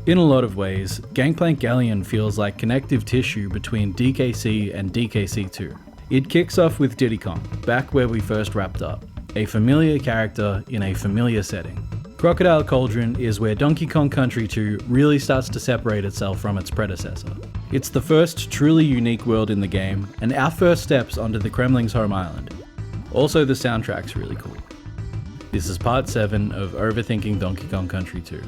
In a lot of ways, Gangplank Galleon feels like connective tissue between DKC and DKC2. It kicks off with Diddy Kong, back where we first wrapped up, a familiar character in a familiar setting. Crocodile Cauldron is where Donkey Kong Country 2 really starts to separate itself from its predecessor. It's the first truly unique world in the game, and our first steps onto the Kremling's home island. Also, the soundtrack's really cool. This is part 7 of Overthinking Donkey Kong Country 2.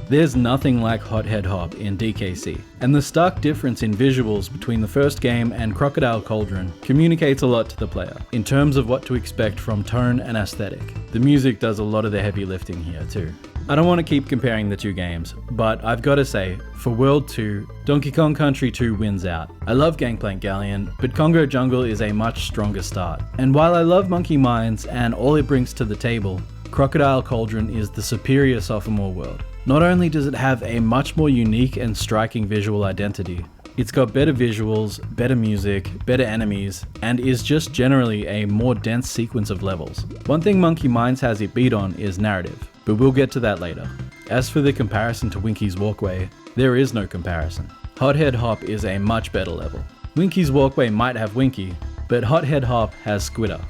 There's nothing like Hothead Hop in DKC, and the stark difference in visuals between the first game and Crocodile Cauldron communicates a lot to the player, in terms of what to expect from tone and aesthetic. The music does a lot of the heavy lifting here too. I don't want to keep comparing the two games, but I've got to say, for World 2, Donkey Kong Country 2 wins out. I love Gangplank Galleon, but Congo Jungle is a much stronger start. And while I love Monkey Mines and all it brings to the table, Crocodile Cauldron is the superior sophomore world. Not only does it have a much more unique and striking visual identity, it's got better visuals, better music, better enemies, and is just generally a more dense sequence of levels. One thing Monkey Mines has it beat on is narrative, but we'll get to that later. As for the comparison to Winky's Walkway, there is no comparison. Hothead Hop is a much better level. Winky's Walkway might have Winky, but Hothead Hop has Squitter.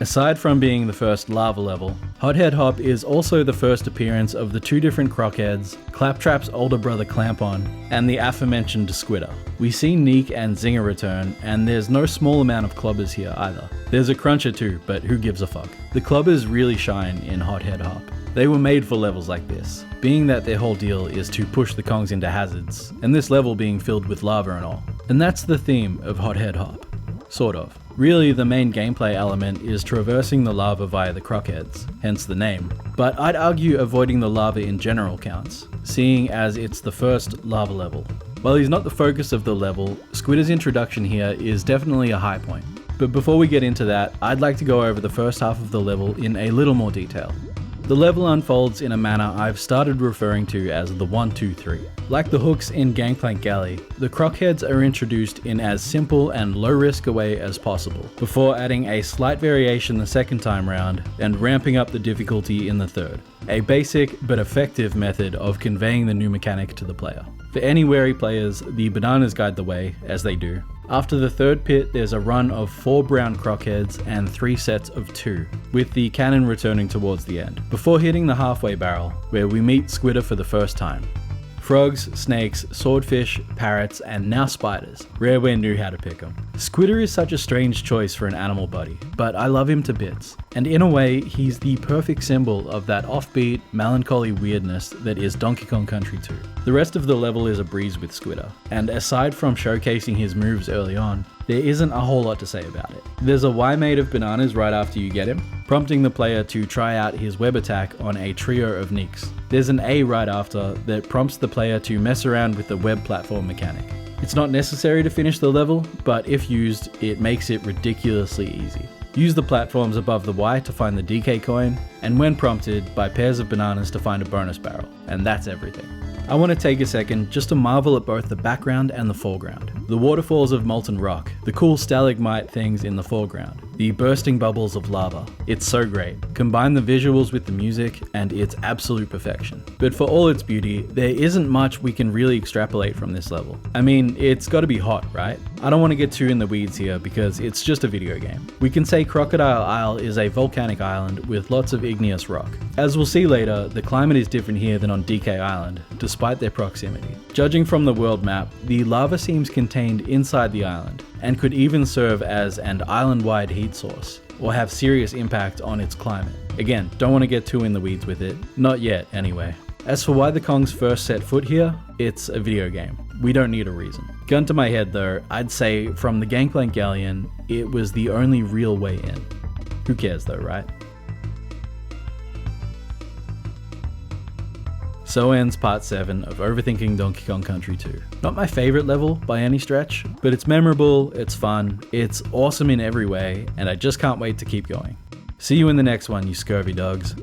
Aside from being the first lava level, Hothead Hop is also the first appearance of the two different Crockheads, Claptrap's older brother Clampon, and the aforementioned Squitter. We see Neek and Zinger return, and there's no small amount of clubbers here either. There's a cruncher too, but who gives a fuck. The clubbers really shine in Hothead Hop. They were made for levels like this, being that their whole deal is to push the Kongs into hazards, and this level being filled with lava and all. And that's the theme of Hothead Hop. Sort of. Really, the main gameplay element is traversing the lava via the Crockheads, hence the name. But I'd argue avoiding the lava in general counts, seeing as it's the first lava level. While he's not the focus of the level, Squitter's introduction here is definitely a high point. But before we get into that, I'd like to go over the first half of the level in a little more detail. The level unfolds in a manner I've started referring to as the 1, 2, 3. Like the hooks in Gangplank Galley, the Crockheads are introduced in as simple and low risk a way as possible, before adding a slight variation the second time round and ramping up the difficulty in the third. A basic but effective method of conveying the new mechanic to the player. For any wary players, the bananas guide the way, as they do. After the third pit, there's a run of 4 brown Crockheads and 3 sets of 2, with the cannon returning towards the end, before hitting the halfway barrel, where we meet Squitter for the first time. Frogs, snakes, swordfish, parrots, and now spiders. Rareware knew how to pick them. Squitter is such a strange choice for an animal buddy, but I love him to bits. And in a way, he's the perfect symbol of that offbeat, melancholy weirdness that is Donkey Kong Country 2. The rest of the level is a breeze with Squitter, and aside from showcasing his moves early on, there isn't a whole lot to say about it. There's a Y made of bananas right after you get him, prompting the player to try out his web attack on a trio of Neeks. There's an A right after that prompts the player to mess around with the web platform mechanic. It's not necessary to finish the level, but if used, it makes it ridiculously easy. Use the platforms above the Y to find the DK coin, and when prompted, buy pairs of bananas to find a bonus barrel, and that's everything. I want to take a second just to marvel at both the background and the foreground. The waterfalls of molten rock, the cool stalagmite things in the foreground, the bursting bubbles of lava. It's so great. Combine the visuals with the music and it's absolute perfection. But for all its beauty, there isn't much we can really extrapolate from this level. I mean, it's gotta be hot, right? I don't want to get too in the weeds here because it's just a video game. We can say Crocodile Isle is a volcanic island with lots of igneous rock. As we'll see later, the climate is different here than on DK Island, despite their proximity. Judging from the world map, the lava seems contained inside the island, and could even serve as an island-wide heat source, or have serious impact on its climate. Again, don't want to get too in the weeds with it, not yet anyway. As for why the Kongs first set foot here, it's a video game. We don't need a reason. Gun to my head though, I'd say from the Gangplank Galleon, it was the only real way in. Who cares though, right? So ends part 7 of Overthinking Donkey Kong Country 2. Not my favorite level by any stretch, but it's memorable, it's fun, it's awesome in every way, and I just can't wait to keep going. See you in the next one, you scurvy dogs.